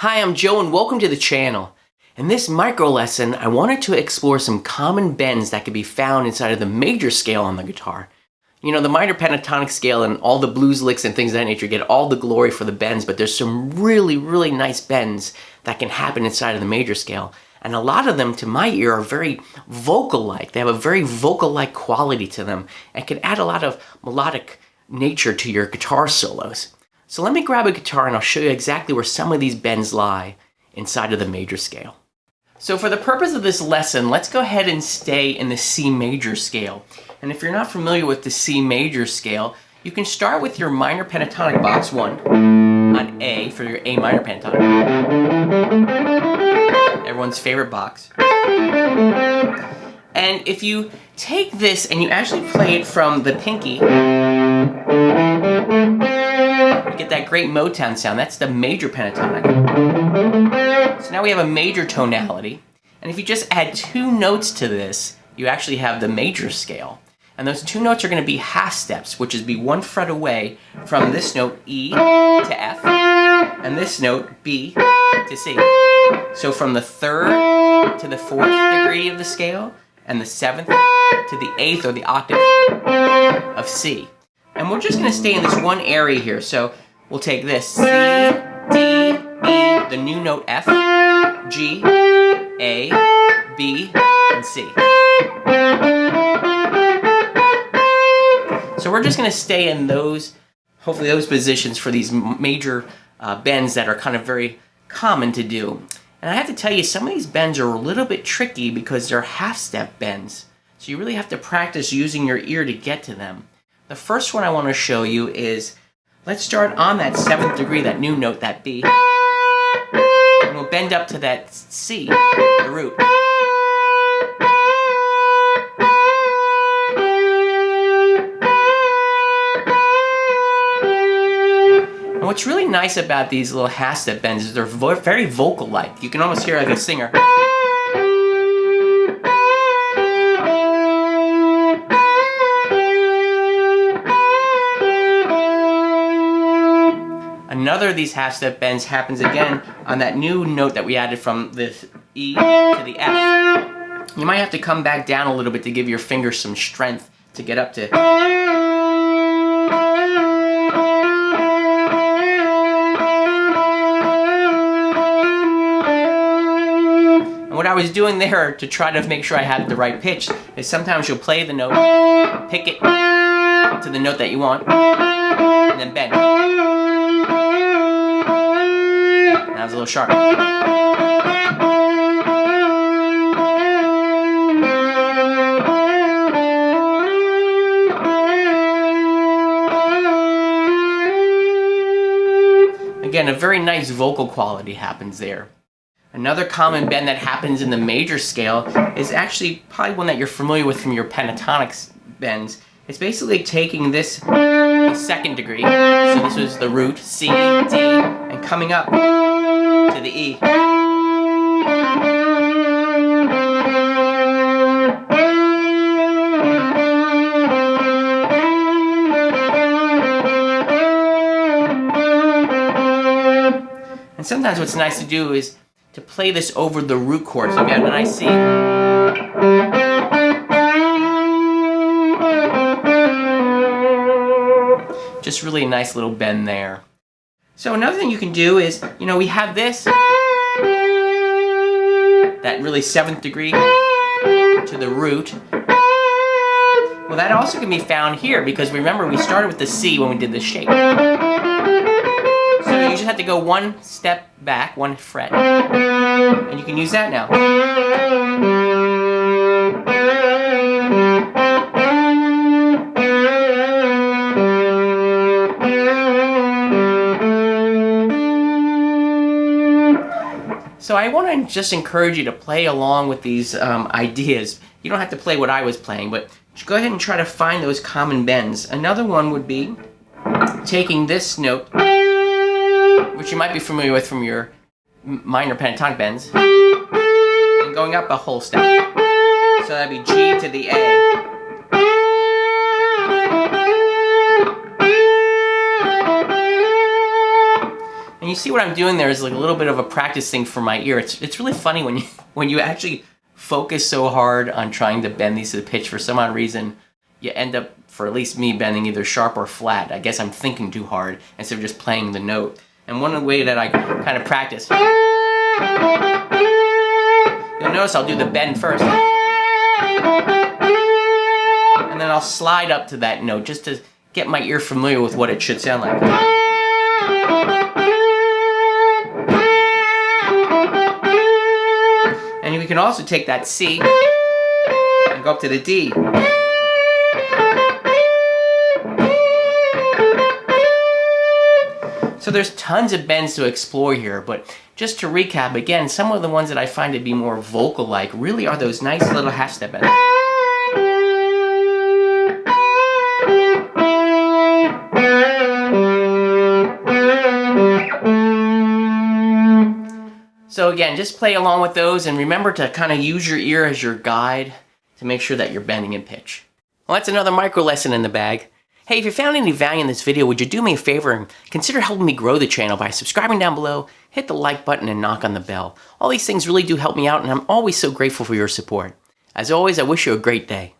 Hi, I'm Joe and welcome to the channel. In this micro lesson, I wanted to explore some common bends that can be found inside of the major scale on the guitar. You know, the minor pentatonic scale and all the blues licks and things of that nature get all the glory for the bends, but there's some really nice bends that can happen inside of the major scale. And a lot of them, to my ear, are very vocal-like. They have a very vocal-like quality to them and can add a lot of melodic nature to your guitar solos. So let me grab a guitar and I'll show you exactly where some of these bends lie inside of the major scale. So for the purpose of this lesson, let's go ahead and stay in the C major scale. And if you're not familiar with the C major scale, you can start with your minor pentatonic box 1 on A for your A minor pentatonic. Everyone's favorite box. And if you take this and you actually play it from the pinky, you get that great Motown sound. That's the major pentatonic. So now we have a major tonality. And if you just add 2 notes to this, you actually have the major scale. And those 2 notes are going to be half steps, which is be 1 fret away from this note E to F, and this note B to C. So from the 3rd to the 4th degree of the scale, and the 7th to the 8th or the octave of C. And we're just going to stay in this one area here. So we'll take this C, D, E, the new note F, G, A, B, and C. So we're just going to stay in those, hopefully those positions for these major bends that are kind of very common to do. And I have to tell you, some of these bends are a little bit tricky because they're half-step bends. So you really have to practice using your ear to get to them. The first one I want to show you is, let's start on that 7th degree, that new note, that B. And we'll bend up to that C, the root. And what's really nice about these little half-step bends is they're very vocal-like. You can almost hear like a singer. Another of these half-step bends happens again on that new note that we added from the E to the F. You might have to come back down a little bit to give your fingers some strength to get up to. And what I was doing there to try to make sure I had the right pitch is sometimes you'll play the note, pick it to the note that you want, and then bend. That was a little sharp. Again, a very nice vocal quality happens there. Another common bend that happens in the major scale is actually probably one that you're familiar with from your pentatonic bends. It's basically taking this 2nd degree, so this was the root, C, D, and coming up to the E. And sometimes what's nice to do is to play this over the root chord. So you got a nice C. Just really a nice little bend there. So another thing you can do is, you know, we have this, that really 7th degree to the root. Well, that also can be found here because remember we started with the C when we did the shape. So you just have to go 1 step back, 1 fret, and you can use that now. So I want to just encourage you to play along with these ideas. You don't have to play what I was playing, but go ahead and try to find those common bends. Another one would be taking this note, which you might be familiar with from your minor pentatonic bends, and going up a whole step. So that'd be G to the A. And you see what I'm doing there is like a little bit of a practice thing for my ear. It's really funny when you actually focus so hard on trying to bend these to the pitch. For some odd reason, you end up, for at least me, bending either sharp or flat. I guess I'm thinking too hard instead of just playing the note. And one way that I kind of practice, you'll notice I'll do the bend first, and then I'll slide up to that note just to get my ear familiar with what it should sound like. And we can also take that C and go up to the D. So there's tons of bends to explore here, but just to recap again, some of the ones that I find to be more vocal-like really are those nice little half-step bends. So again, just play along with those and remember to kind of use your ear as your guide to make sure that you're bending in pitch. Well, that's another micro lesson in the bag. Hey, if you found any value in this video, would you do me a favor and consider helping me grow the channel by subscribing down below, hit the like button, and knock on the bell. All these things really do help me out, and I'm always so grateful for your support. As always, I wish you a great day.